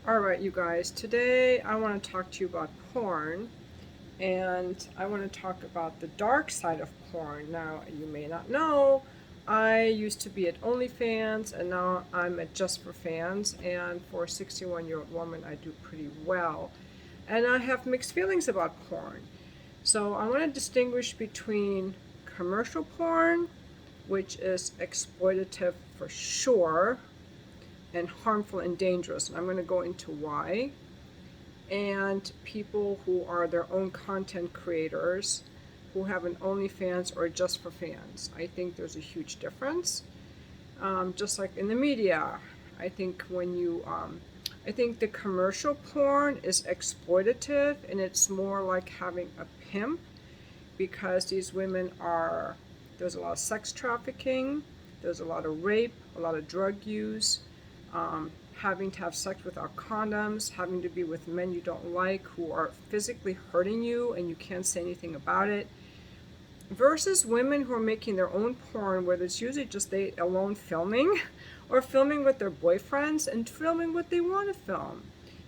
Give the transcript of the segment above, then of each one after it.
Alright, you guys, today I want to talk to you about porn, and I want to talk about the dark side of porn. Now, you may not know, I used to be at OnlyFans, and now I'm at Just for Fans, and for a 61-year-old woman, I do pretty well. And I have mixed feelings about porn. So I want to distinguish between commercial porn, which is exploitative for sure, and harmful and dangerous. And I'm going to go into why. And people who are their own content creators, who have an OnlyFans or Just for Fans. I think there's a huge difference. Just like in the media, I think I think the commercial porn is exploitative, and it's more like having a pimp, because these women are, there's a lot of sex trafficking, there's a lot of rape, a lot of drug use, having to have sex without condoms, having to be with men you don't like who are physically hurting you and you can't say anything about it, versus women who are making their own porn, where it's usually just they alone filming or filming with their boyfriends and filming what they want to film.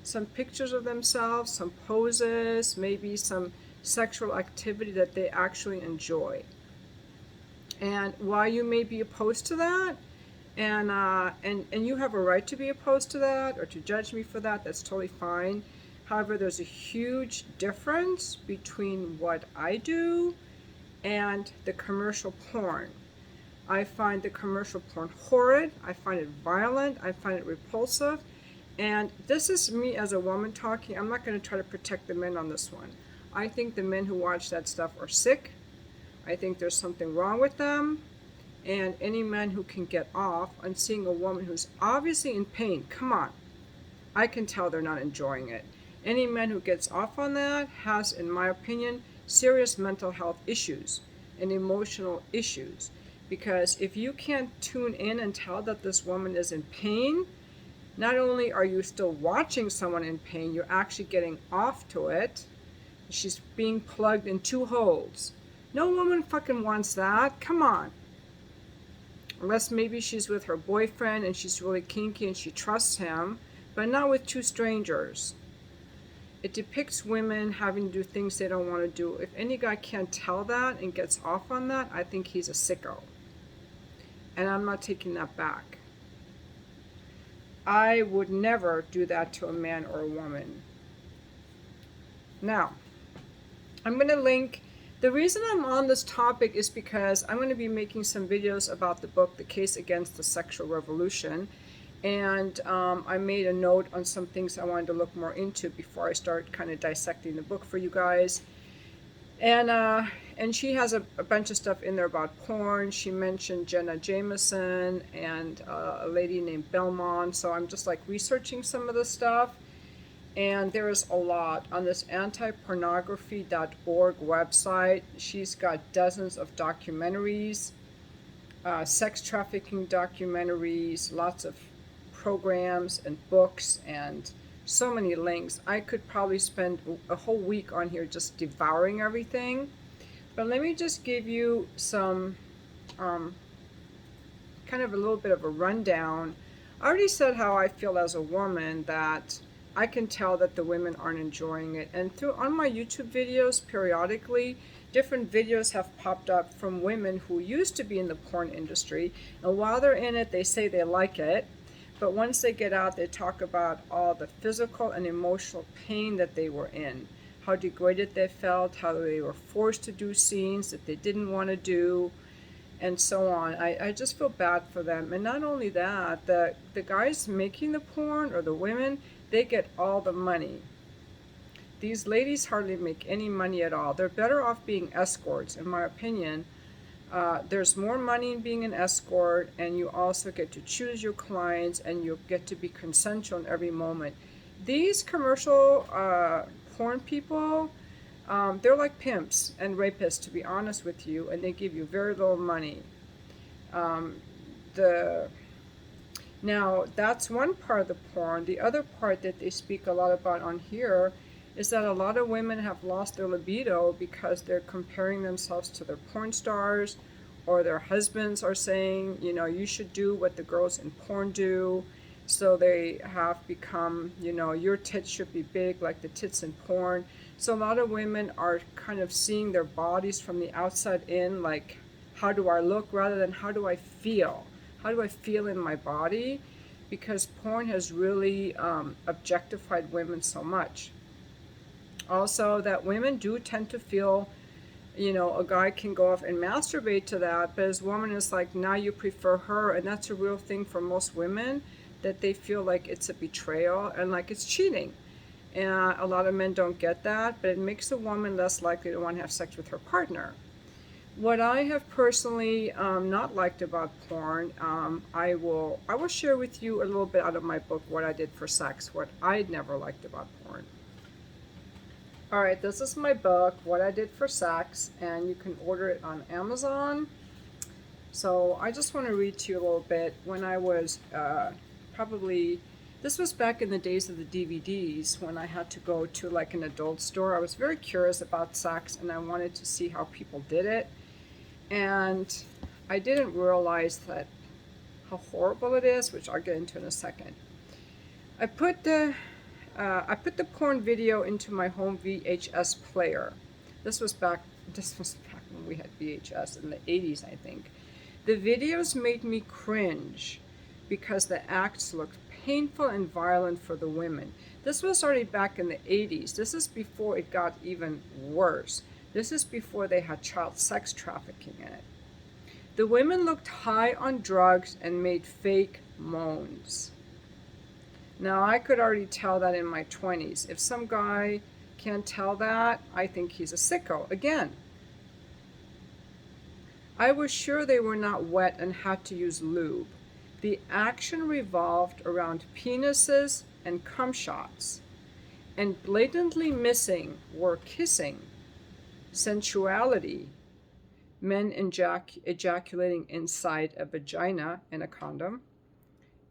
Some pictures of themselves, some poses, maybe some sexual activity that they actually enjoy. And while you may be opposed to that, and you have a right to be opposed to that or to judge me for that, that's totally fine. However, there's a huge difference between what I do and the commercial porn. I find the commercial porn horrid, I find it violent, I find it repulsive, and this is me as a woman talking. I'm not going to try to protect the men on this one. I think the men who watch that stuff are sick. I think there's something wrong with them. And any man who can get off on seeing a woman who's obviously in pain, come on, I can tell they're not enjoying it. Any man who gets off on that has, in my opinion, serious mental health issues and emotional issues. Because if you can't tune in and tell that this woman is in pain, not only are you still watching someone in pain, you're actually getting off to it. She's being plugged in two holes. No woman fucking wants that. Come on. Unless maybe she's with her boyfriend and she's really kinky and she trusts him, but not with two strangers. It depicts women having to do things they don't want to do. If any guy can't tell that and gets off on that, I think he's a sicko. And I'm not taking that back. I would never do that to a man or a woman. Now, I'm going to link. The reason I'm on this topic is because I'm going to be making some videos about the book, The Case Against the Sexual Revolution. And I made a note on some things I wanted to look more into before I start kind of dissecting the book for you guys. And she has a bunch of stuff in there about porn. She mentioned Jenna Jameson and a lady named Belmont. So I'm just like researching some of this stuff. And there is a lot on this antipornography.org website. She's got dozens of documentaries, sex trafficking documentaries, lots of programs and books, and so many links. I could probably spend a whole week on here just devouring everything. But let me just give you some kind of a little bit of a rundown. I already said how I feel as a woman, that I can tell that the women aren't enjoying it. And on my YouTube videos, periodically, different videos have popped up from women who used to be in the porn industry. And while they're in it, they say they like it. But once they get out, they talk about all the physical and emotional pain that they were in, how degraded they felt, how they were forced to do scenes that they didn't want to do, and so on. I just feel bad for them. And not only that, the guys making the porn, or the women, they get all the money. These ladies hardly make any money at all. They're better off being escorts, in my opinion. There's more money in being an escort, and you also get to choose your clients, and you get to be consensual in every moment. These commercial porn people, they're like pimps and rapists, to be honest with you, and they give you very little money. Now, that's one part of the porn. The other part that they speak a lot about on here is that a lot of women have lost their libido because they're comparing themselves to their porn stars, or their husbands are saying, you know, you should do what the girls in porn do. So they have become, your tits should be big like the tits in porn. So a lot of women are kind of seeing their bodies from the outside in, like, how do I look, rather than how do I feel? How do I feel in my body? Because porn has really objectified women so much. Also, that women do tend to feel, a guy can go off and masturbate to that, but as woman is like, now you prefer her, and that's a real thing for most women, that they feel like it's a betrayal and like it's cheating. And a lot of men don't get that, but it makes a woman less likely to want to have sex with her partner. What I have personally not liked about porn, I will share with you a little bit out of my book, What I Did for Sex, what I never liked about porn. All right, this is my book, What I Did for Sex, and you can order it on Amazon. So I just want to read to you a little bit. When I was this was back in the days of the DVDs, when I had to go to like an adult store. I was very curious about sex, and I wanted to see how people did it. And I didn't realize how horrible it is, which I'll get into in a second. I put the porn video into my home VHS player. This was back when we had VHS in the 80s, I think. The videos made me cringe because the acts looked painful and violent for the women. This was already back in the 80s. This is before it got even worse. This is before they had child sex trafficking in it. The women looked high on drugs and made fake moans. Now, I could already tell that in my 20s. If some guy can't tell that, I think he's a sicko. Again, I was sure they were not wet and had to use lube. The action revolved around penises and cum shots. And blatantly missing were kissing, sensuality, men ejaculating inside a vagina in a condom,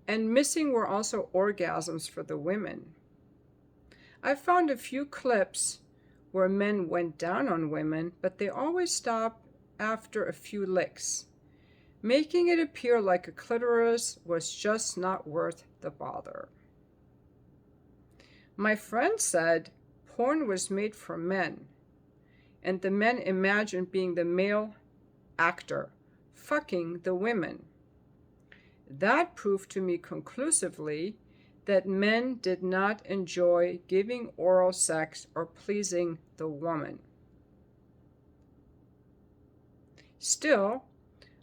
and missing were also orgasms for the women. I found a few clips where men went down on women, but they always stopped after a few licks, making it appear like a clitoris was just not worth the bother. My friend said porn was made for men, and the men imagined being the male actor, fucking the women. That proved to me conclusively that men did not enjoy giving oral sex or pleasing the woman. Still,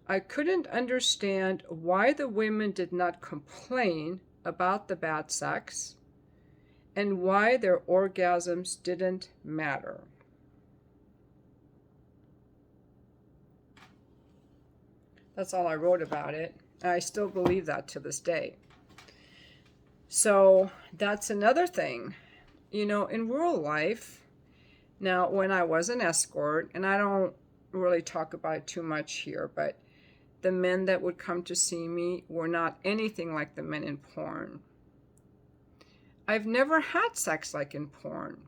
I couldn't understand why the women did not complain about the bad sex and why their orgasms didn't matter. That's all I wrote about it. I still believe that to this day. So that's another thing. In real life, now when I was an escort, and I don't really talk about it too much here, but the men that would come to see me were not anything like the men in porn. I've never had sex like in porn.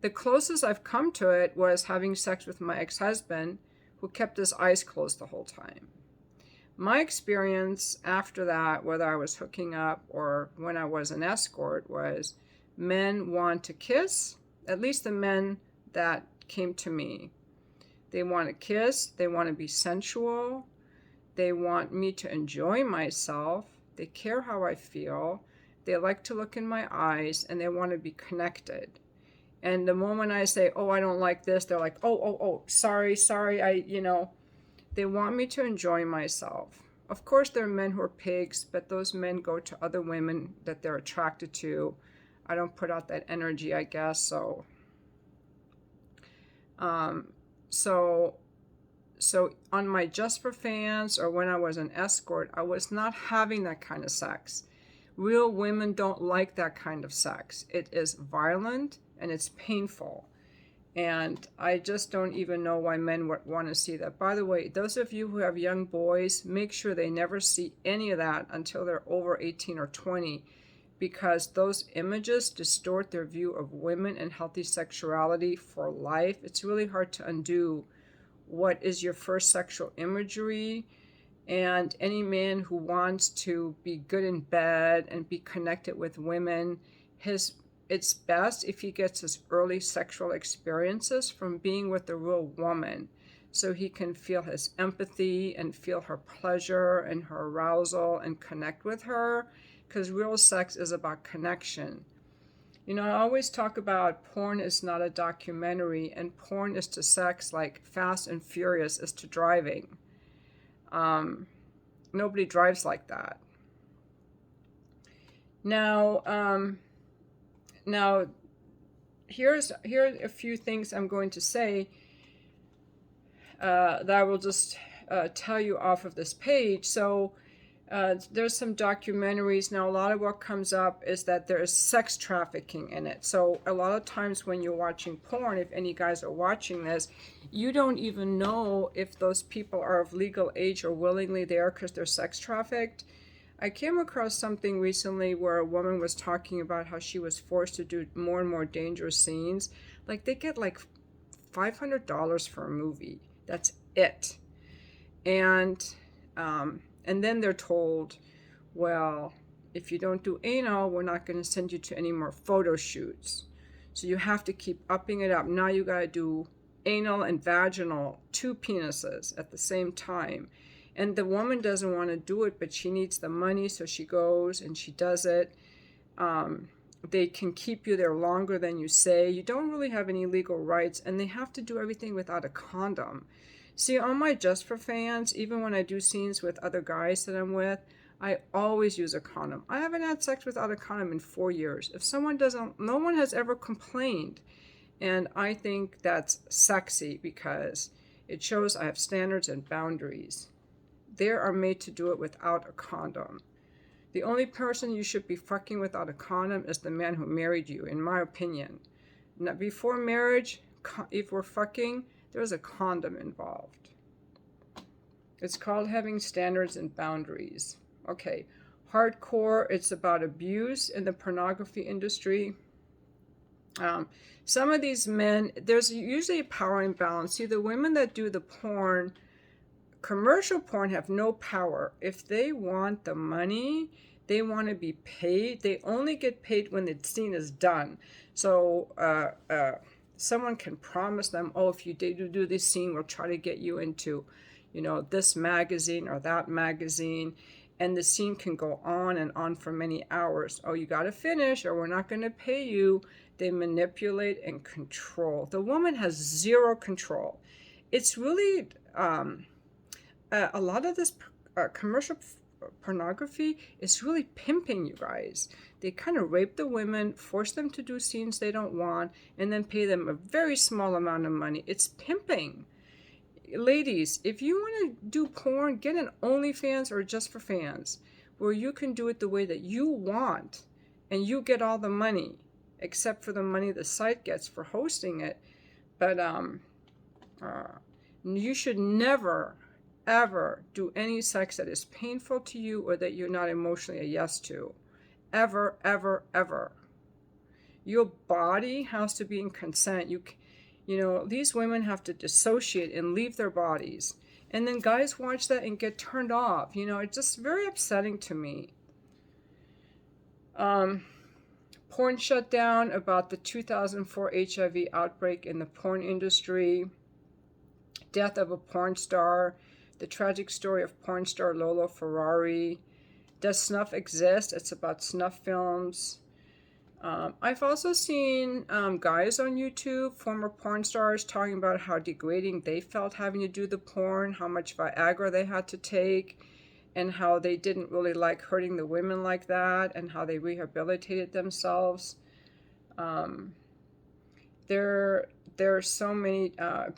The closest I've come to it was having sex with my ex-husband, who kept his eyes closed the whole time. My experience after that, whether I was hooking up or when I was an escort, was men want to kiss, at least the men that came to me. They want to kiss, they want to be sensual, they want me to enjoy myself, they care how I feel, they like to look in my eyes, and they want to be connected. And the moment I say, oh, I don't like this, they're like, oh, sorry, they want me to enjoy myself. Of course, there are men who are pigs, but those men go to other women that they're attracted to. I don't put out that energy, I guess, so on my Just for Fans or when I was an escort, I was not having that kind of sex. Real women don't like that kind of sex. It is violent and it's painful. And I just don't even know why men would want to see that. By the way, those of you who have young boys, make sure they never see any of that until they're over 18 or 20, because those images distort their view of women and healthy sexuality for life. It's really hard to undo what is your first sexual imagery And any man who wants to be good in bed and be connected with women, it's best if he gets his early sexual experiences from being with a real woman, so he can feel his empathy and feel her pleasure and her arousal and connect with her, because real sex is about connection. You know, I always talk about porn is not a documentary, and porn is to sex like Fast and Furious is to driving. Nobody drives like that. Now, here are a few things I'm going to say that I will just tell you off of this page. So there's some documentaries. Now, a lot of what comes up is that there is sex trafficking in it. So a lot of times when you're watching porn, if any guys are watching this, you don't even know if those people are of legal age or willingly there because they're sex trafficked. I came across something recently where a woman was talking about how she was forced to do more and more dangerous scenes. Like, they get like $500 for a movie. That's it. And then they're told, well, if you don't do anal, we're not going to send you to any more photo shoots. So you have to keep upping it up. Now you got to do anal and vaginal, 2 penises at the same time. And the woman doesn't want to do it, but she needs the money, so she goes and she does it. They can keep you there longer than you say. You don't really have any legal rights, and they have to do everything without a condom. See, on my Just for fans, even when I do scenes with other guys that I'm with, I always use a condom. I haven't had sex without a condom in 4 years. If someone doesn't, no one has ever complained. And I think that's sexy because it shows I have standards and boundaries. They are made to do it without a condom. The only person you should be fucking without a condom is the man who married you, in my opinion. Now, before marriage, if we're fucking, there's a condom involved. It's called having standards and boundaries. Okay, hardcore, it's about abuse in the pornography industry. Some of these men, there's usually a power imbalance. See, the women that do the porn, commercial porn, have no power. If they want the money, they want to be paid. They only get paid when the scene is done. So someone can promise them, oh, if you do this scene, we'll try to get you into, this magazine or that magazine. And the scene can go on and on for many hours. Oh, you got to finish or we're not going to pay you. They manipulate and control. The woman has zero control. It's really... a lot of this commercial pornography is really pimping, you guys. They kind of rape the women, force them to do scenes they don't want, and then pay them a very small amount of money. It's pimping. Ladies, if you want to do porn, get an OnlyFans or Just for Fans, where you can do it the way that you want, and you get all the money, except for the money the site gets for hosting it. But you should never ever do any sex that is painful to you or that you're not emotionally a yes to. Ever, ever, ever. Your body has to be in consent. These women have to dissociate and leave their bodies. And then guys watch that and get turned off. It's just very upsetting to me. Porn shutdown about the 2004 HIV outbreak in the porn industry. Death of a porn star. The tragic story of porn star Lolo Ferrari. Does snuff exist? It's about snuff films. I've also seen guys on YouTube, former porn stars, talking about how degrading they felt having to do the porn, how much Viagra they had to take, and how they didn't really like hurting the women like that, and how they rehabilitated themselves. There are so many.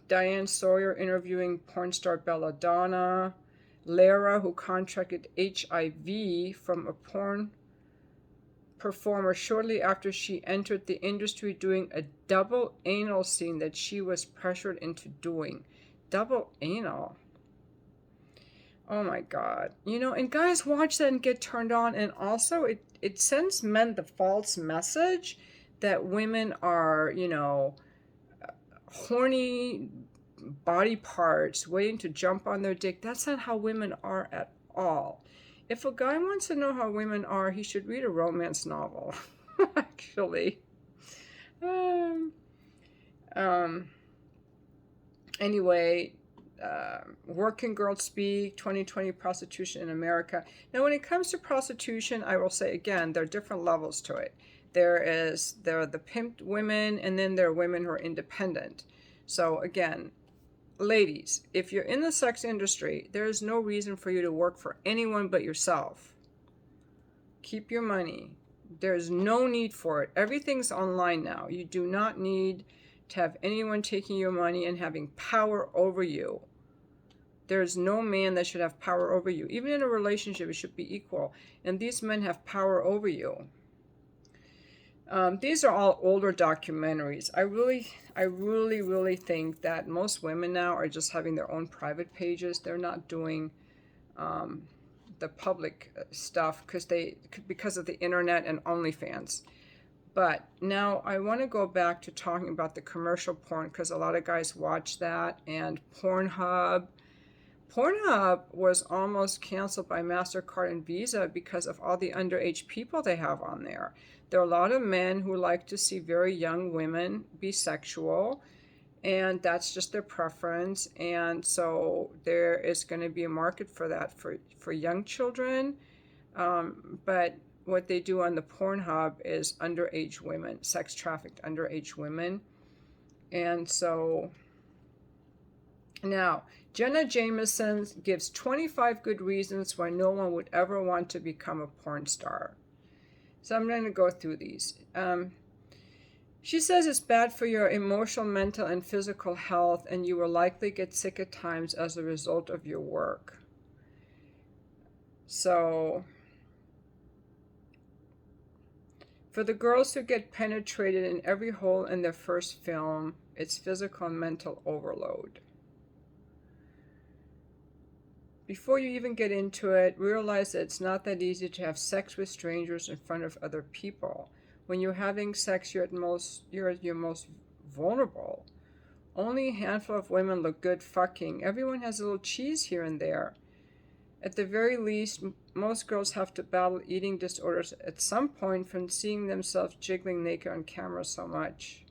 Diane Sawyer interviewing porn star Belladonna. Lara, who contracted HIV from a porn performer shortly after she entered the industry, doing a double anal scene that she was pressured into doing. Double anal. Oh my God. And guys watch that and get turned on. And also it sends men the false message that women are, horny, body parts, waiting to jump on their dick. That's not how women are at all. If a guy wants to know how women are, he should read a romance novel, actually. Um, um, anyway, Working Girls Speak, 2020 Prostitution in America. Now, when it comes to prostitution, I will say again, there are different levels to it. There are the pimped women, and then there are women who are independent. So again, ladies, if you're in the sex industry, there is no reason for you to work for anyone but yourself. Keep your money. There's no need for it. Everything's online now. You do not need to have anyone taking your money and having power over you. There's no man that should have power over you. Even in a relationship, it should be equal. And these men have power over you. These are all older documentaries. I really think that most women now are just having their own private pages. They're not doing the public stuff because of the internet and OnlyFans. But now I want to go back to talking about the commercial porn, because a lot of guys watch that, and Pornhub. Pornhub was almost canceled by MasterCard and Visa because of all the underage people they have on there. There are a lot of men who like to see very young women be sexual, and that's just their preference. And so there is going to be a market for that for young children. But what they do on the Pornhub is underage women, sex trafficked underage women. And so now, Jenna Jameson gives 25 good reasons why no one would ever want to become a porn star. So I'm going to go through these. She says it's bad for your emotional, mental, and physical health, and you will likely get sick at times as a result of your work. So, for the girls who get penetrated in every hole in their first film, it's physical and mental overload. Before you even get into it, realize that it's not that easy to have sex with strangers in front of other people. When you're having sex, you're at your most vulnerable. Only a handful of women look good fucking. Everyone has a little cheese here and there. At the very least, most girls have to battle eating disorders at some point from seeing themselves jiggling naked on camera so much.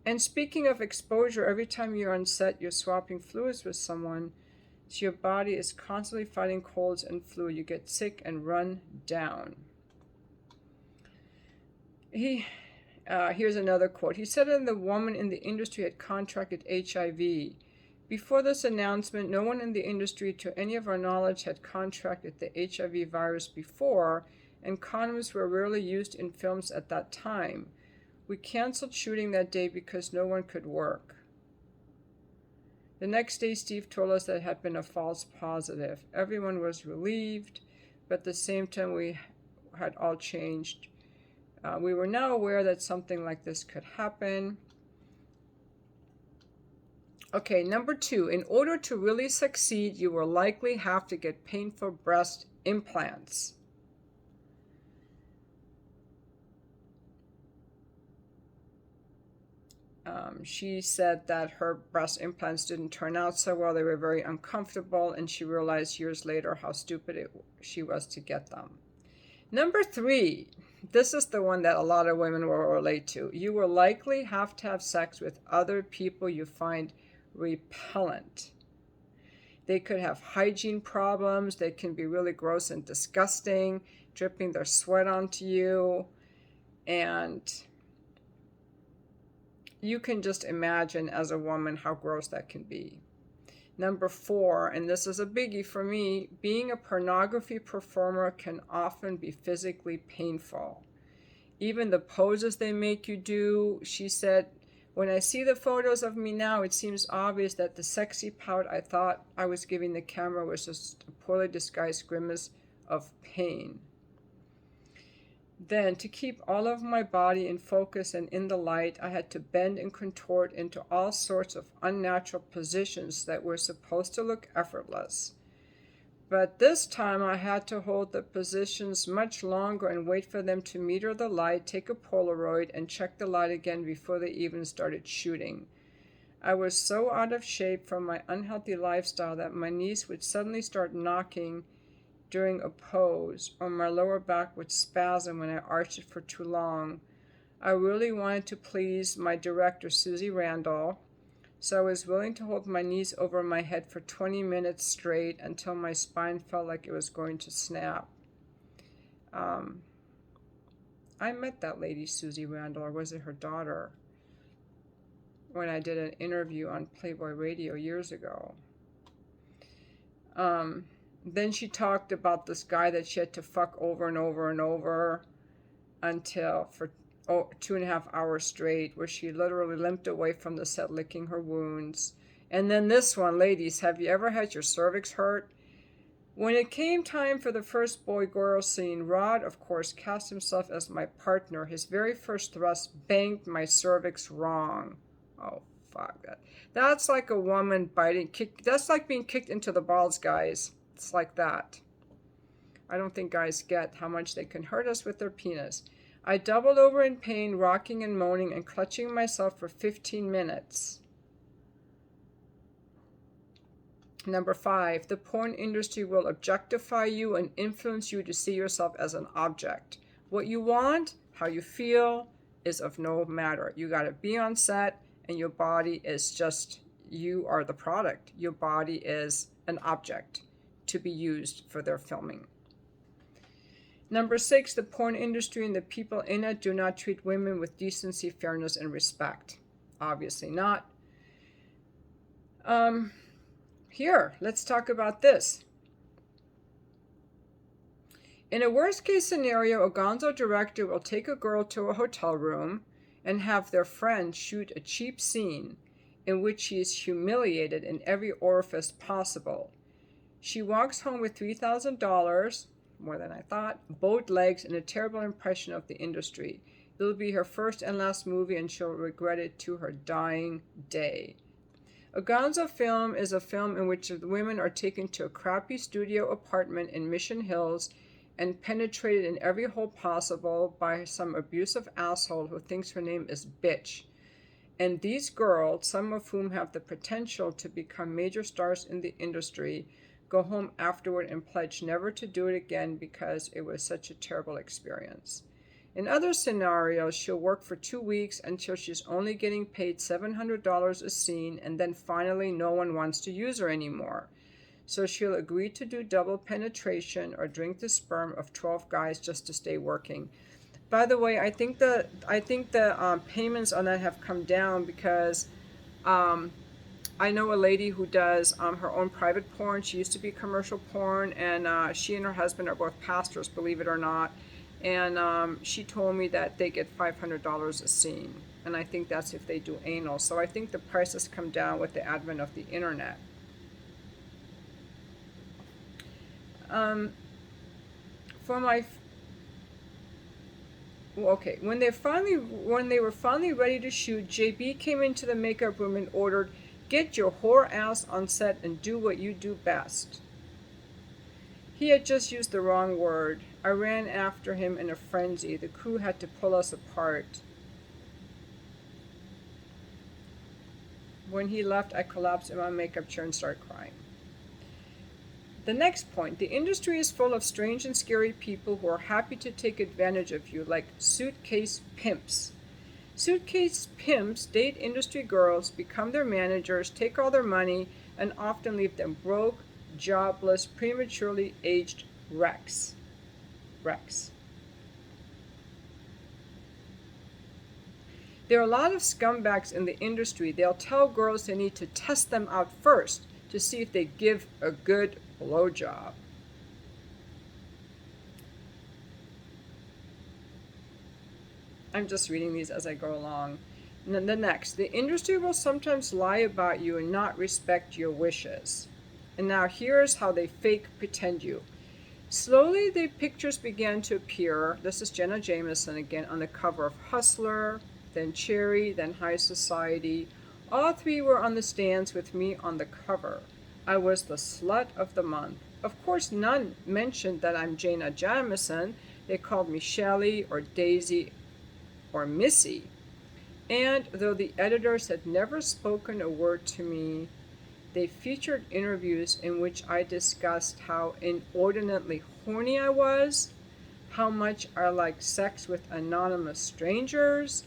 And speaking of exposure, every time you're on set, you're swapping fluids with someone. So your body is constantly fighting colds and flu. You get sick and run down. Here's another quote. He said that the woman in the industry had contracted HIV. Before this announcement, no one in the industry, to any of our knowledge, had contracted the HIV virus before, and condoms were rarely used in films at that time. We canceled shooting that day because no one could work. The next day, Steve told us that it had been a false positive. Everyone was relieved, but at the same time, we had all changed. We were now aware that something like this could happen. Okay, number 2, in order to really succeed, you will likely have to get painful breast implants. She said that her breast implants didn't turn out so well. They were very uncomfortable, and she realized years later how stupid she was to get them. Number 3, this is the one that a lot of women will relate to. You will likely have to have sex with other people you find repellent. They could have hygiene problems. They can be really gross and disgusting, dripping their sweat onto you, and you can just imagine as a woman how gross that can be. Number 4, and this is a biggie for me, being a pornography performer can often be physically painful. Even the poses they make you do, she said, when I see the photos of me now, it seems obvious that the sexy pout I thought I was giving the camera was just a poorly disguised grimace of pain. Then, to keep all of my body in focus and in the light, I had to bend and contort into all sorts of unnatural positions that were supposed to look effortless. But this time I had to hold the positions much longer and wait for them to meter the light, take a Polaroid, and check the light again before they even started shooting. I was so out of shape from my unhealthy lifestyle that my knees would suddenly start knocking during a pose, or my lower back would spasm when I arched it for too long. I really wanted to please my director, Susie Randall, so I was willing to hold my knees over my head for 20 minutes straight until my spine felt like it was going to snap. I met that lady, Susie Randall, or was it her daughter, when I did an interview on Playboy Radio years ago. Then she talked about this guy that she had to fuck over and over and over until for 2.5 hours straight, where she literally limped away from the set licking her wounds. And then this one, ladies, have you ever had your cervix hurt? When it came time for the first boy-girl scene, Rod, of course, cast himself as my partner. His very first thrust banged my cervix wrong. Oh, fuck that. That's like a woman that's like being kicked into the balls, guys. It's like that. I don't think guys get how much they can hurt us with their penis. I doubled over in pain, rocking and moaning and clutching myself for 15 minutes. Number 5, the porn industry will objectify you and influence you to see yourself as an object. What you want, how you feel, is of no matter. You got to be on set, and your body is just, you are the product. Your body is an object to be used for their filming. Number 6, the porn industry and the people in it do not treat women with decency, fairness, and respect. Obviously not. Here, let's talk about this. In a worst-case scenario, a gonzo director will take a girl to a hotel room and have their friend shoot a cheap scene in which she is humiliated in every orifice possible. She walks home with $3,000, more than I thought, bowed legs, and a terrible impression of the industry. It'll be her first and last movie, and she'll regret it to her dying day. A gonzo film is a film in which the women are taken to a crappy studio apartment in Mission Hills and penetrated in every hole possible by some abusive asshole who thinks her name is Bitch. And these girls, some of whom have the potential to become major stars in the industry, go home afterward and pledge never to do it again because it was such a terrible experience. In other scenarios, she'll work for 2 weeks until she's only getting paid $700 a scene, and then finally no one wants to use her anymore. So she'll agree to do double penetration or drink the sperm of 12 guys just to stay working. By the way, I think the payments on that have come down because I know a lady who does her own private porn. She used to be commercial porn, and she and her husband are both pastors, believe it or not. And she told me that they get $500 a scene. And I think that's if they do anal. So I think the prices come down with the advent of the internet. When they were finally ready to shoot, JB came into the makeup room and ordered, "Get your whore ass on set and do what you do best." He had just used the wrong word. I ran after him in a frenzy. The crew had to pull us apart. When he left, I collapsed in my makeup chair and started crying. The next point, the industry is full of strange and scary people who are happy to take advantage of you, like suitcase pimps. Suitcase pimps date industry girls, become their managers, take all their money, and often leave them broke, jobless, prematurely aged wrecks. There are a lot of scumbags in the industry. They'll tell girls they need to test them out first to see if they give a good blowjob. I'm just reading these as I go along. And then the next, the industry will sometimes lie about you and not respect your wishes. And now here's how they fake pretend you. Slowly, the pictures began to appear. This is Jenna Jameson again on the cover of Hustler, then Cherry, then High Society. All three were on the stands with me on the cover. I was the slut of the month. Of course, none mentioned that I'm Jenna Jameson. They called me Shelly or Daisy or Missy. And though the editors had never spoken a word to me, they featured interviews in which I discussed how inordinately horny I was, how much I liked sex with anonymous strangers,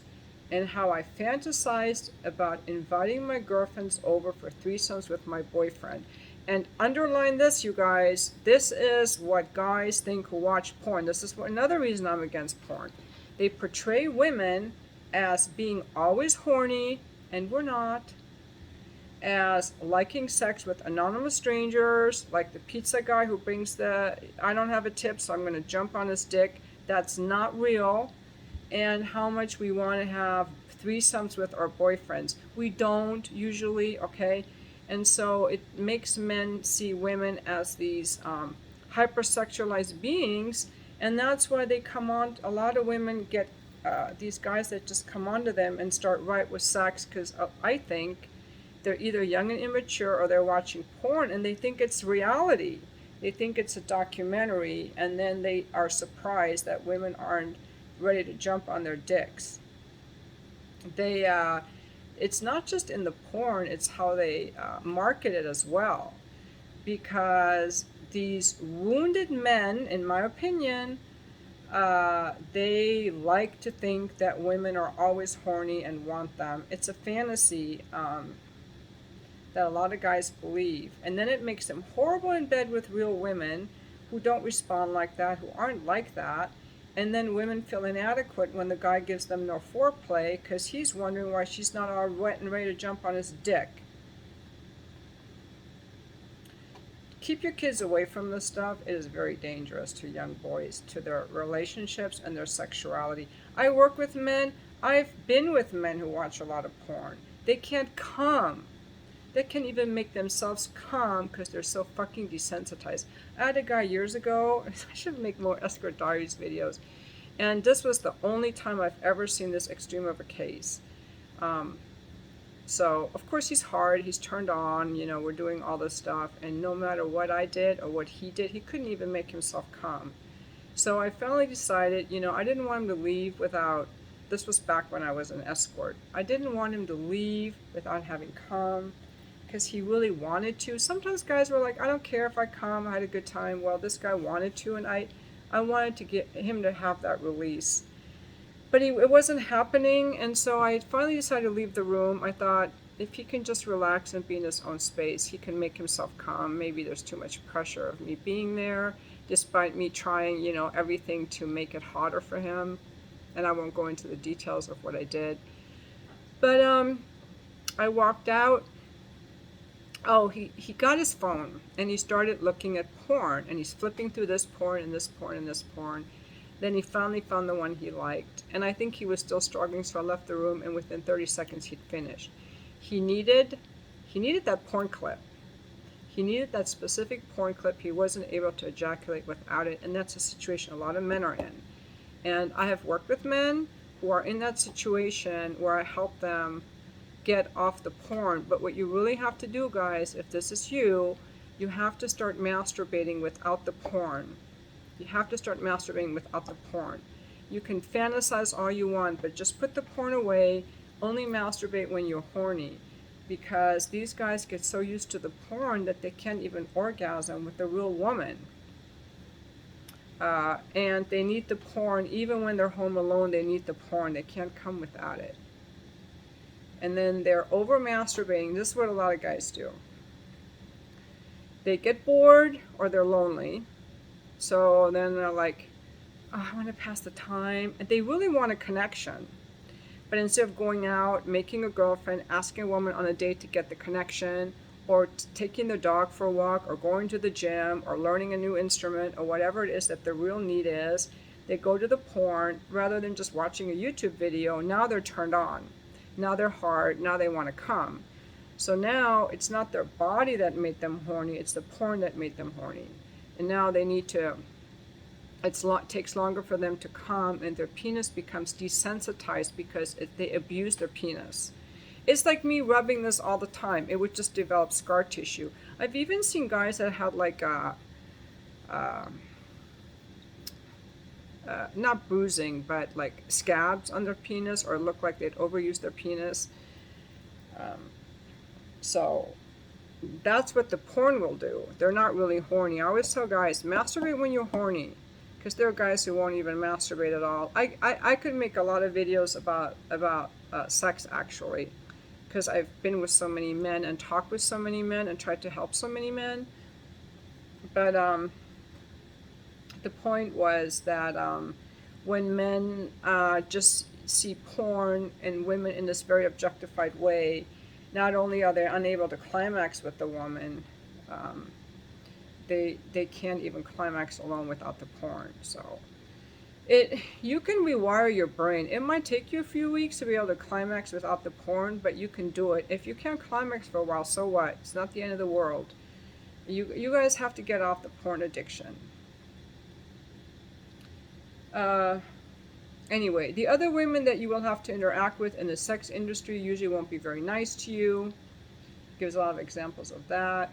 and how I fantasized about inviting my girlfriends over for threesomes with my boyfriend. And underline this, you guys, this is what guys think who watch porn. This is another reason I'm against porn. They portray women as being always horny, and we're not, as liking sex with anonymous strangers, like the pizza guy who brings the, I don't have a tip, so I'm going to jump on his dick. That's not real. And how much we want to have threesomes with our boyfriends. We don't usually, okay? And so it makes men see women as these hypersexualized beings, and that's why they come on. A lot of women get these guys that just come onto them and start right with sex, because I think they're either young and immature or they're watching porn and they think it's reality. They think it's a documentary, and then they are surprised that women aren't ready to jump on their dicks. It's not just in the porn, it's how they market it as well. Because these wounded men, in my opinion, they like to think that women are always horny and want them. It's a fantasy that a lot of guys believe. And then it makes them horrible in bed with real women who don't respond like that, who aren't like that. And then women feel inadequate when the guy gives them no foreplay because he's wondering why she's not all wet and ready to jump on his dick. Keep your kids away from this stuff. It is very dangerous to young boys, to their relationships and their sexuality. I work with men. I've been with men who watch a lot of porn. They can't come. They can't even make themselves calm because they're so fucking desensitized. I had a guy years ago, I should make more Escort Diaries videos, and this was the only time I've ever seen this extreme of a case. So, of course, he's hard, he's turned on, you know, we're doing all this stuff, and no matter what I did or what he did, he couldn't even make himself calm. So I finally decided, you know, I didn't want him to leave without, this was back when I was an escort, I didn't want him to leave without having come, because he really wanted to. Sometimes guys were like, I don't care if I come, I had a good time. Well, this guy wanted to, and I wanted to get him to have that release. But it wasn't happening, and so I finally decided to leave the room. I thought, if he can just relax and be in his own space, he can make himself calm. Maybe there's too much pressure of me being there, despite me trying, you know, everything to make it harder for him. And I won't go into the details of what I did. But I walked out. Oh, he got his phone and he started looking at porn, and he's flipping through this porn and this porn and this porn. Then he finally found the one he liked, and I think he was still struggling, so I left the room, and within 30 seconds he'd finished. He needed that porn clip. He needed that specific porn clip. He wasn't able to ejaculate without it, and that's a situation a lot of men are in. And I have worked with men who are in that situation where I help them get off the porn. But what you really have to do, guys, if this is you, you have to start masturbating without the porn. You have to start masturbating without the porn. You can fantasize all you want, but just put the porn away. Only masturbate when you're horny, because these guys get so used to the porn that they can't even orgasm with a real woman. And they need the porn. Even when they're home alone, they need the porn. They can't come without it. And then they're over masturbating. This is what a lot of guys do. They get bored or they're lonely. So then they're like, oh, I want to pass the time. And they really want a connection. But instead of going out, making a girlfriend, asking a woman on a date to get the connection, or taking their dog for a walk, or going to the gym, or learning a new instrument, or whatever it is that their real need is, they go to the porn rather than just watching a YouTube video. Now they're turned on. Now they're hard. Now they want to come. So now it's not their body that made them horny. It's the porn that made them horny. And now they need to, it takes longer for them to come, and their penis becomes desensitized because they abuse their penis. It's like me rubbing this all the time. It would just develop scar tissue. I've even seen guys that had like not bruising, but like scabs on their penis, or look like they'd overused their penis. So that's what the porn will do. They're not really horny. I always tell guys, masturbate when you're horny, because there are guys who won't even masturbate at all. I could make a lot of videos about sex, actually, because I've been with so many men and talked with so many men and tried to help so many men. But the point was that when men just see porn and women in this very objectified way, not only are they unable to climax with the woman, they can't even climax alone without the porn. So you can rewire your brain. It might take you a few weeks to be able to climax without the porn, but you can do it. If you can't climax for a while, so what? It's not the end of the world. You guys have to get off the porn addiction. Anyway, the other women that you will have to interact with in the sex industry usually won't be very nice to you. Gives a lot of examples of that.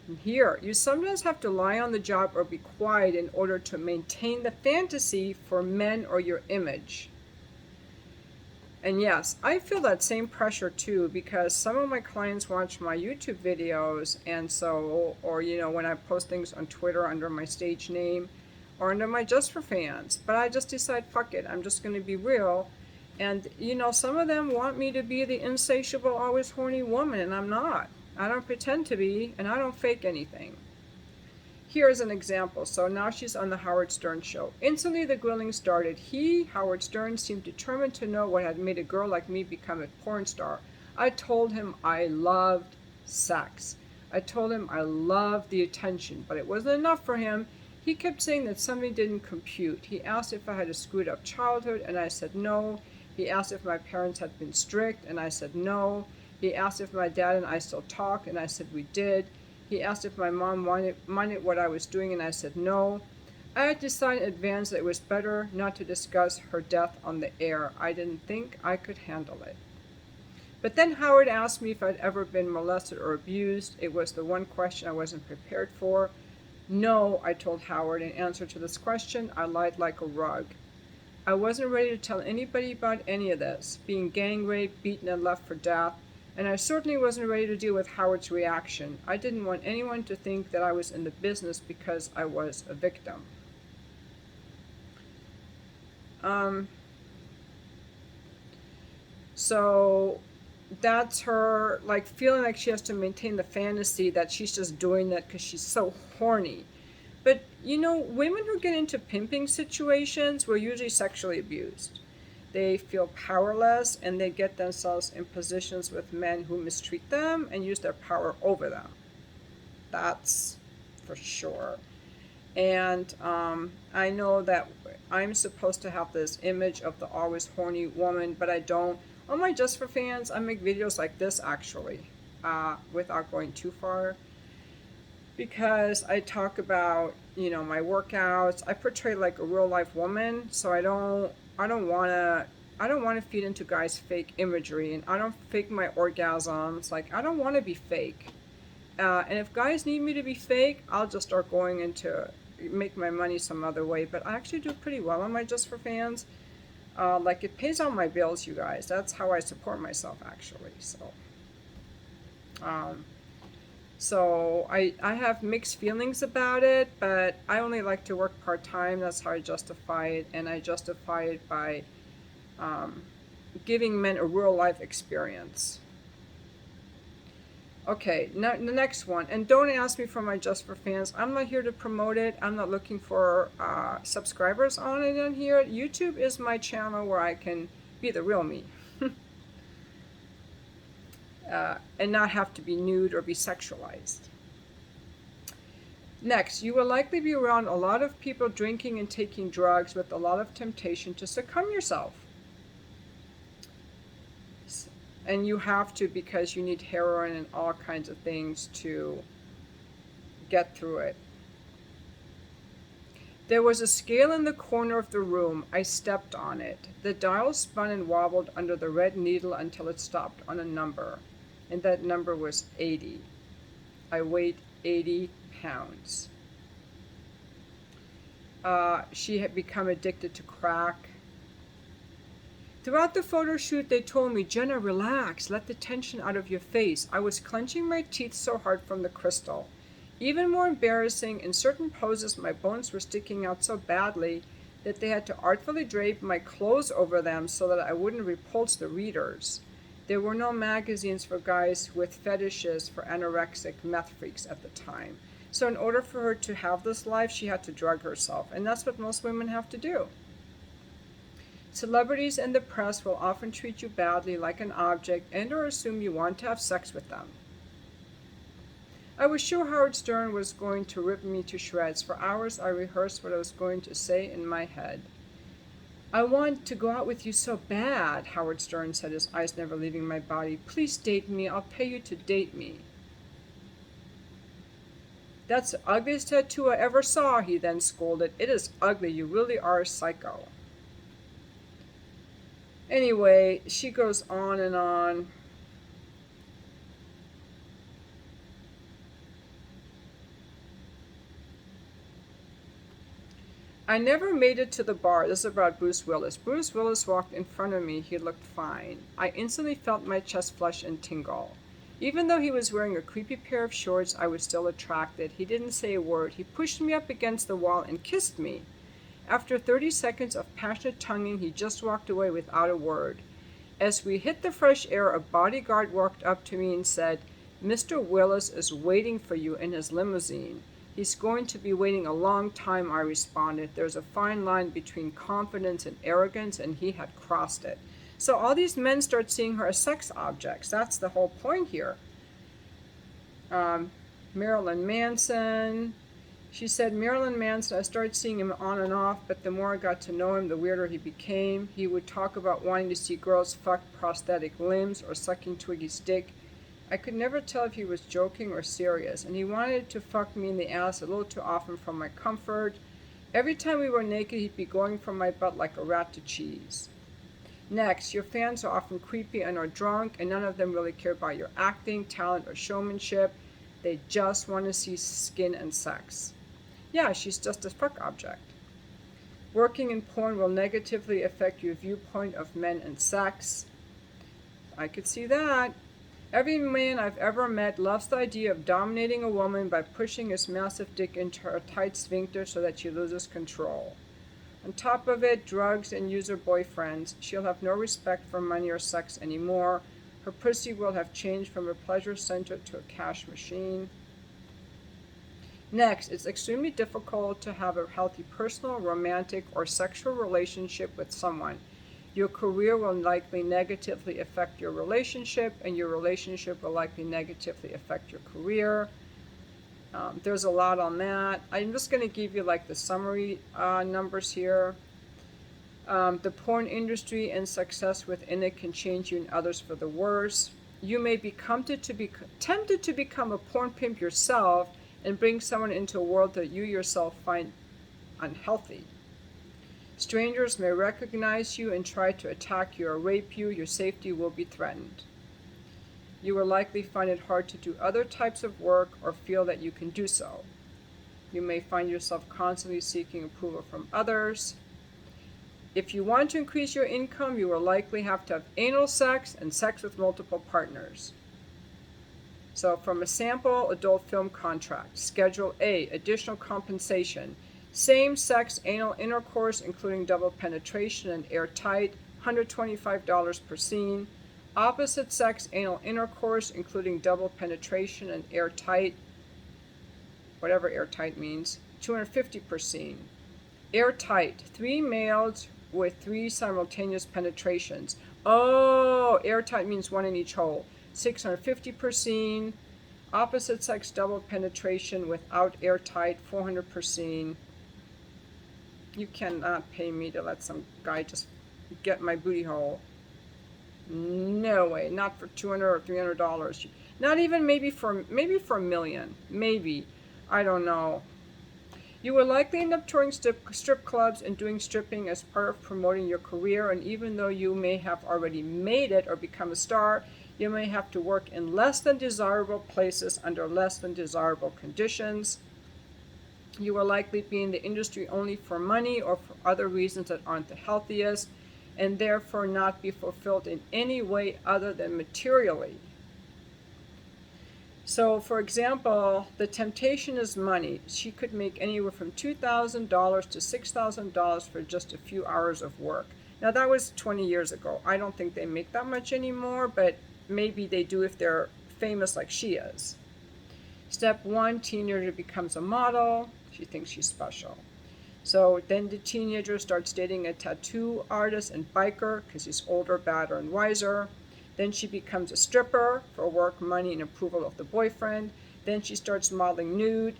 And here, you sometimes have to lie on the job or be quiet in order to maintain the fantasy for men or your image. And yes, I feel that same pressure too, because some of my clients watch my YouTube videos, and so, or when I post things on Twitter under my stage name or under my Just for Fans, but I just decide, fuck it, I'm just going to be real. And some of them want me to be the insatiable, always horny woman, and I'm not. I don't pretend to be, and I don't fake anything. Here's an example. So now she's on the Howard Stern show. Instantly the grilling started. Howard Stern, seemed determined to know what had made a girl like me become a porn star. I told him I loved sex. I told him I loved the attention, but it wasn't enough for him. He kept saying that something didn't compute. He asked if I had a screwed up childhood, and I said no. He asked if my parents had been strict, and I said no. He asked if my dad and I still talk, and I said we did. He asked if my mom minded what I was doing, and I said no. I had decided in advance that it was better not to discuss her death on the air. I didn't think I could handle it. But then Howard asked me if I'd ever been molested or abused. It was the one question I wasn't prepared for. No, I told Howard. In answer to this question, I lied like a rug. I wasn't ready to tell anybody about any of this, being gang raped, beaten, and left for death. And I certainly wasn't ready to deal with Howard's reaction. I didn't want anyone to think that I was in the business because I was a victim. So that's her, like, feeling like she has to maintain the fantasy that she's just doing that because she's so horny. But, women who get into pimping situations were usually sexually abused. They feel powerless, and they get themselves in positions with men who mistreat them and use their power over them. That's for sure. And I know that I'm supposed to have this image of the always horny woman, but I don't. On my Just for Fans, I make videos like this, actually, without going too far, because I talk about, my workouts. I portray like a real life woman, so I don't want to feed into guys' fake imagery, and I don't fake my orgasms. Like, I don't want to be fake. And if guys need me to be fake, I'll just start going into make my money some other way. But I actually do pretty well on my Just for Fans. Like, it pays all my bills, you guys. That's how I support myself, actually. So I have mixed feelings about it, but I only like to work part-time. That's how I justify it, and I justify it by giving men a real-life experience. Okay, now the next one, and don't ask me for my Just for Fans. I'm not here to promote it. I'm not looking for subscribers on it on here. YouTube is my channel where I can be the real me. And not have to be nude or be sexualized. Next, you will likely be around a lot of people drinking and taking drugs with a lot of temptation to succumb yourself. And you have to, because you need heroin and all kinds of things to get through it. There was a scale in the corner of the room. I stepped on it. The dial spun and wobbled under the red needle until it stopped on a number. And that number was 80. I weighed 80 pounds. She had become addicted to crack. Throughout the photo shoot, they told me, "Jenna, relax, let the tension out of your face." I was clenching my teeth so hard from the crystal. Even more embarrassing, in certain poses, my bones were sticking out so badly that they had to artfully drape my clothes over them so that I wouldn't repulse the readers. There were no magazines for guys with fetishes for anorexic meth freaks at the time. So in order for her to have this life, she had to drug herself, and that's what most women have to do. Celebrities and the press will often treat you badly, like an object, and or assume you want to have sex with them. I was sure Howard Stern was going to rip me to shreds. For hours I rehearsed what I was going to say in my head. "I want to go out with you so bad," Howard Stern said, his eyes never leaving my body. "Please date me. I'll pay you to date me." "That's the ugliest tattoo I ever saw," he then scolded. "It is ugly. You really are a psycho." Anyway, she goes on and on. "I never made it to the bar." This is about Bruce Willis. Bruce Willis walked in front of me. He looked fine. I instantly felt my chest flush and tingle. Even though he was wearing a creepy pair of shorts, I was still attracted. He didn't say a word. He pushed me up against the wall and kissed me. After 30 seconds of passionate tonguing, he just walked away without a word. As we hit the fresh air, a bodyguard walked up to me and said, "Mr. Willis is waiting for you in his limousine." "He's going to be waiting a long time," I responded. There's a fine line between confidence and arrogance, and he had crossed it. So all these men start seeing her as sex objects. That's the whole point here. Marilyn Manson. She said, "Marilyn Manson, I started seeing him on and off, but the more I got to know him, the weirder he became. He would talk about wanting to see girls fuck prosthetic limbs or sucking Twiggy's dick. I could never tell if he was joking or serious, and he wanted to fuck me in the ass a little too often for my comfort. Every time we were naked, he'd be going from my butt like a rat to cheese." Next, your fans are often creepy and are drunk, and none of them really care about your acting, talent, or showmanship. They just want to see skin and sex. Yeah, she's just a fuck object. Working in porn will negatively affect your viewpoint of men and sex. I could see that. Every man I've ever met loves the idea of dominating a woman by pushing his massive dick into her tight sphincter so that she loses control. On top of it, drugs and user boyfriends. She'll have no respect for money or sex anymore. Her pussy will have changed from a pleasure center to a cash machine. Next, it's extremely difficult to have a healthy personal, romantic, or sexual relationship with someone. Your career will likely negatively affect your relationship, and your relationship will likely negatively affect your career. There's a lot on that. I'm just going to give you like the summary numbers here. The porn industry and success within it can change you and others for the worse. You may be tempted to become a porn pimp yourself and bring someone into a world that you yourself find unhealthy. Strangers may recognize you and try to attack you or rape you. Your safety will be threatened. You will likely find it hard to do other types of work or feel that you can do so. You may find yourself constantly seeking approval from others. If you want to increase your income, you will likely have to have anal sex and sex with multiple partners. So from a sample adult film contract, Schedule A, additional compensation. Same-sex anal intercourse, including double penetration and airtight, $125 per scene. Opposite-sex anal intercourse, including double penetration and airtight, whatever airtight means, $250 per scene. Airtight, 3 males with 3 simultaneous penetrations. Oh, airtight means 1 in each hole. $650 per scene. Opposite-sex double penetration without airtight, $400 per scene. You cannot pay me to let some guy just get my booty hole. No way, not for $200 or $300. Not even maybe for $1 million. Maybe. I don't know. You will likely end up touring strip clubs and doing stripping as part of promoting your career, and even though you may have already made it or become a star, you may have to work in less than desirable places under less than desirable conditions. You will likely be in the industry only for money or for other reasons that aren't the healthiest, and therefore not be fulfilled in any way other than materially. So, for example, the temptation is money. She could make anywhere from $2,000 to $6,000 for just a few hours of work. Now, that was 20 years ago. I don't think they make that much anymore, but maybe they do if they're famous like she is. Step one, teenager becomes a model. She thinks she's special. So then the teenager starts dating a tattoo artist and biker because he's older, badder, and wiser. Then she becomes a stripper for work, money, and approval of the boyfriend. Then she starts modeling nude.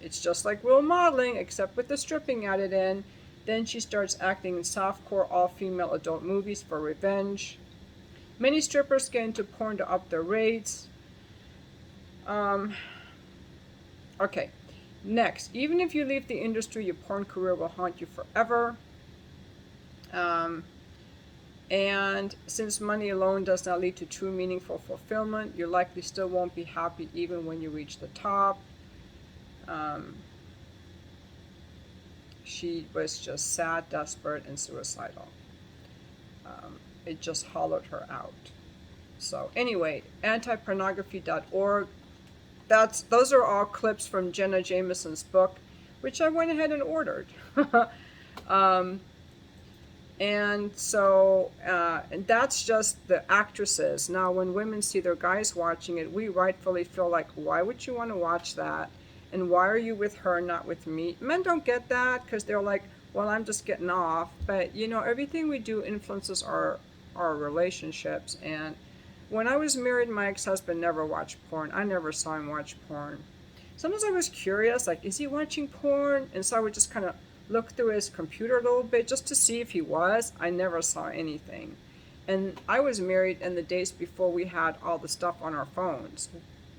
It's just like real modeling, except with the stripping added in. Then she starts acting in softcore all-female adult movies for revenge. Many strippers get into porn to up their rates. Okay, next, even if you leave the industry, your porn career will haunt you forever. And since money alone does not lead to true meaningful fulfillment, you likely still won't be happy even when you reach the top. She was just sad, desperate, and suicidal. It just hollowed her out. So anyway, antipornography.org. Those are all clips from Jenna Jameson's book, which I went ahead and ordered. And so, and that's just the actresses. Now, when women see their guys watching it, we rightfully feel like, why would you want to watch that? And why are you with her, not with me? Men don't get that because they're like, well, I'm just getting off. But, you know, everything we do influences our relationships. And when I was married, my ex-husband never watched porn. I never saw him watch porn. Sometimes I was curious, like, is he watching porn? And so I would just kind of look through his computer a little bit just to see if he was. I never saw anything. And I was married in the days before we had all the stuff on our phones.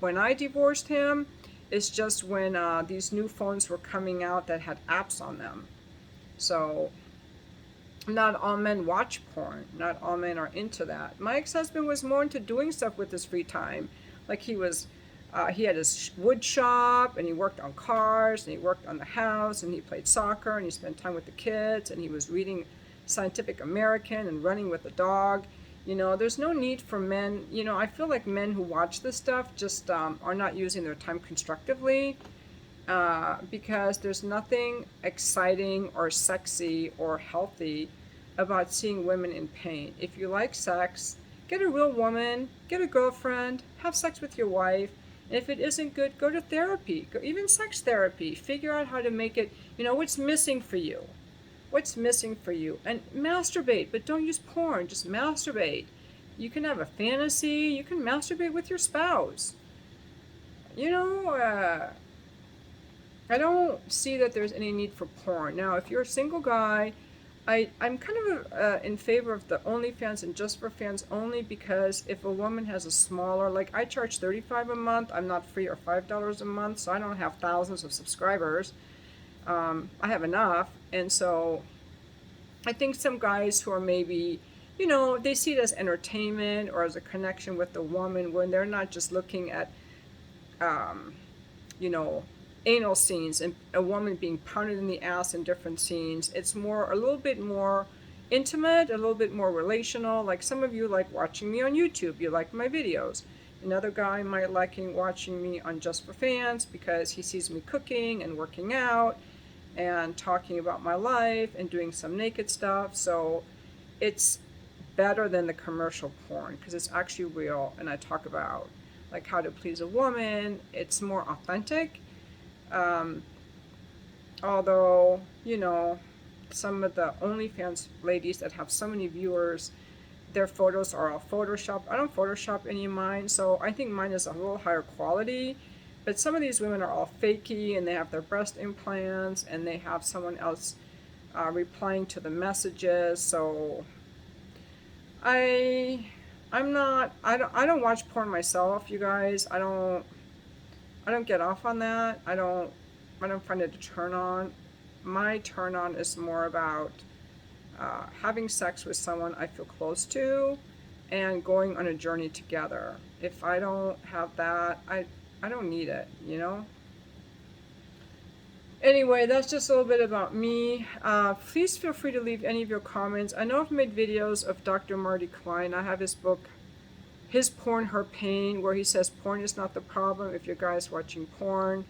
When I divorced him, it's just when these new phones were coming out that had apps on them. So not all men watch porn. Not all men are into that. My ex-husband was more into doing stuff with his free time. Like he had his wood shop, and he worked on cars, and he worked on the house, and he played soccer, and he spent time with the kids, and he was reading Scientific American and running with the dog. You know, there's no need for men. You know, I feel like men who watch this stuff just are not using their time constructively. Because there's nothing exciting or sexy or healthy about seeing women in pain. If you like sex, get a real woman, get a girlfriend, have sex with your wife. And if it isn't good, go to therapy, even sex therapy. Figure out how to make it, you know, what's missing for you. What's missing for you. And masturbate, but don't use porn, just masturbate. You can have a fantasy, you can masturbate with your spouse. You know, I don't see that there's any need for porn. Now, if you're a single guy, I'm kind of in favor of the OnlyFans and just for fans only, because if a woman has a smaller, like I charge $35 a month, I'm not free, or $5 a month, so I don't have thousands of subscribers. I have enough, and so I think some guys who are maybe, you know, they see it as entertainment or as a connection with the woman when they're not just looking at, you know, anal scenes and a woman being pounded in the ass in different scenes. It's more, a little bit more intimate, a little bit more relational. Like some of you like watching me on YouTube, you like my videos. Another guy might like watching me on Just for Fans because he sees me cooking and working out and talking about my life and doing some naked stuff. So it's better than the commercial porn because it's actually real, and I talk about like how to please a woman. It's more authentic. Although, you know, some of the OnlyFans ladies that have so many viewers, their photos are all photoshopped. I don't photoshop any of mine, so I think mine is a little higher quality. But some of these women are all fakey, and they have their breast implants, and they have someone else replying to the messages. So I don't watch porn myself, you guys. I don't get off on that. I don't find it a turn on. My turn on is more about having sex with someone I feel close to and going on a journey together. If I don't have that, I don't need it, you know? Anyway, that's just a little bit about me. Please feel free to leave any of your comments. I know I've made videos of Dr. Marty Klein. I have his book, His Porn, Her Pain, where he says porn is not the problem. If your guy's watching porn,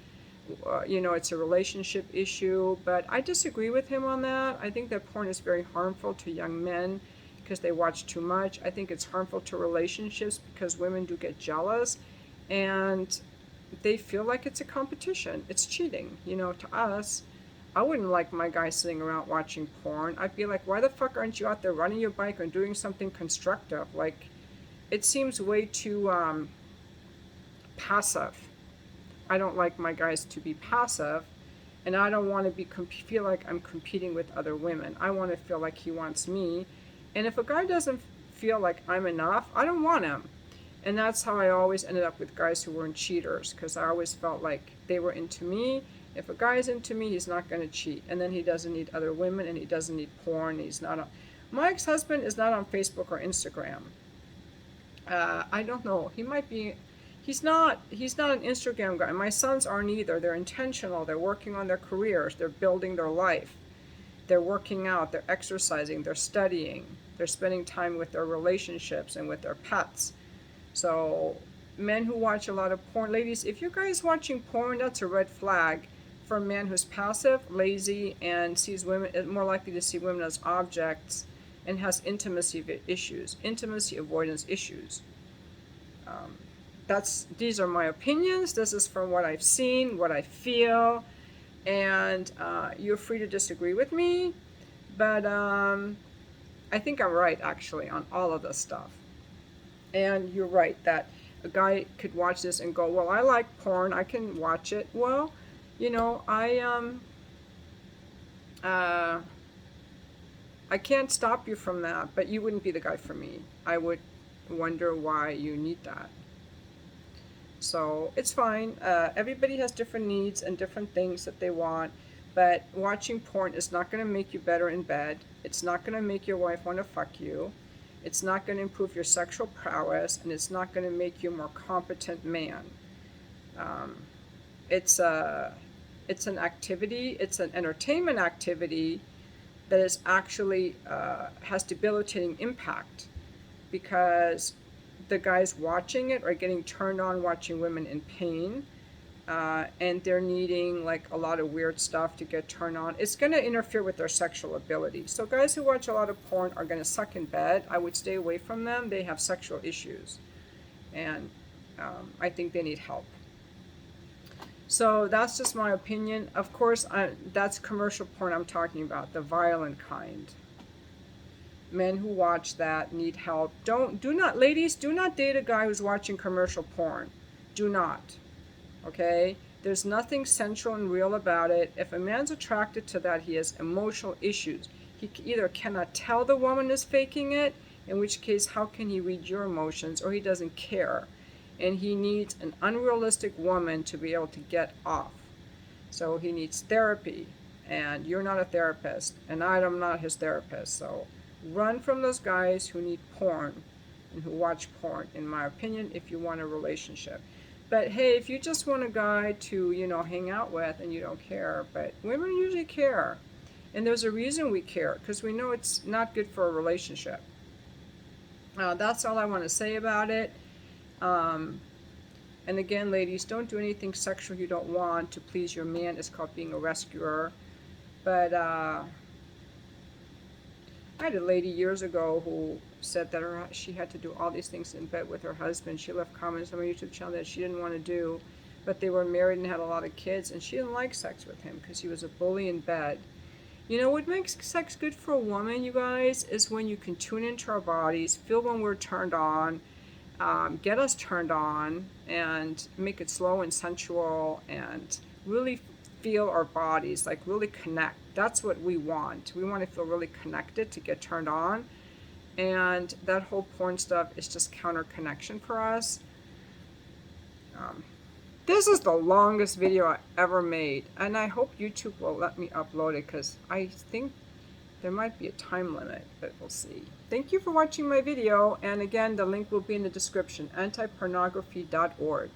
you know, it's a relationship issue. But I disagree with him on that. I think that porn is very harmful to young men because they watch too much. I think it's harmful to relationships because women do get jealous and they feel like it's a competition. It's cheating. You know, to us, I wouldn't like my guy sitting around watching porn. I'd be like, why the fuck aren't you out there running your bike or doing something constructive? Like, it seems way too passive. I don't like my guys to be passive, and I don't want to feel like I'm competing with other women. I want to feel like he wants me, and if a guy doesn't feel like I'm enough, I don't want him. And that's how I always ended up with guys who weren't cheaters, because I always felt like they were into me. If a guy's into me, he's not going to cheat, and then he doesn't need other women, and he doesn't need porn. He's not on. My ex-husband is not on Facebook or Instagram. I don't know. He might be. He's not an Instagram guy. My sons aren't either. They're intentional. They're working on their careers. They're building their life. They're working out. They're exercising. They're studying. They're spending time with their relationships and with their pets. So men who watch a lot of porn, ladies, if you guys watching porn, that's a red flag for a man who's passive, lazy, and sees women, is more likely to see women as objects, and has intimacy issues, intimacy avoidance issues. These are my opinions. This is from what I've seen, what I feel, and you're free to disagree with me, but I think I'm right actually on all of this stuff. And you're right that a guy could watch this and go, well, I like porn, I can watch it. Well, you know, I can't stop you from that, but you wouldn't be the guy for me. I would wonder why you need that. So it's fine. Everybody has different needs and different things that they want, but watching porn is not going to make you better in bed. It's not going to make your wife want to fuck you. It's not going to improve your sexual prowess, and it's not going to make you a more competent man. It's an activity, it's an entertainment activity that is actually has debilitating impact, because the guys watching it are getting turned on watching women in pain, and they're needing like a lot of weird stuff to get turned on. It's going to interfere with their sexual ability. So guys who watch a lot of porn are going to suck in bed. I would stay away from them. They have sexual issues, and I think they need help. So that's just my opinion. Of course, that's commercial porn I'm talking about, the violent kind. Men who watch that need help. Ladies, do not date a guy who's watching commercial porn. Do not. Okay? There's nothing sensual and real about it. If a man's attracted to that, he has emotional issues. He either cannot tell the woman is faking it, in which case, how can he read your emotions, or he doesn't care. And he needs an unrealistic woman to be able to get off. So he needs therapy, and you're not a therapist, and I'm not his therapist. So run from those guys who need porn and who watch porn, in my opinion, if you want a relationship. But hey, if you just want a guy to, you know, hang out with and you don't care, but women usually care. And there's a reason we care, because we know it's not good for a relationship. That's all I want to say about it. And again, ladies, don't do anything sexual you don't want to please your man. It's called being a rescuer. But I had a lady years ago who said that she had to do all these things in bed with her husband. She left comments on my YouTube channel that she didn't want to do, but they were married and had a lot of kids, and she didn't like sex with him because he was a bully in bed. You know what makes sex good for a woman, you guys, is when you can tune into our bodies, feel when we're turned on, get us turned on, and make it slow and sensual, and really feel our bodies, like really connect. That's what we want. We want to feel really connected to get turned on, and that whole porn stuff is just counter connection for us. This is the longest video I ever made, and I hope YouTube will let me upload it, because I think there might be a time limit, but we'll see. Thank you for watching my video, and again, the link will be in the description, antipornography.org.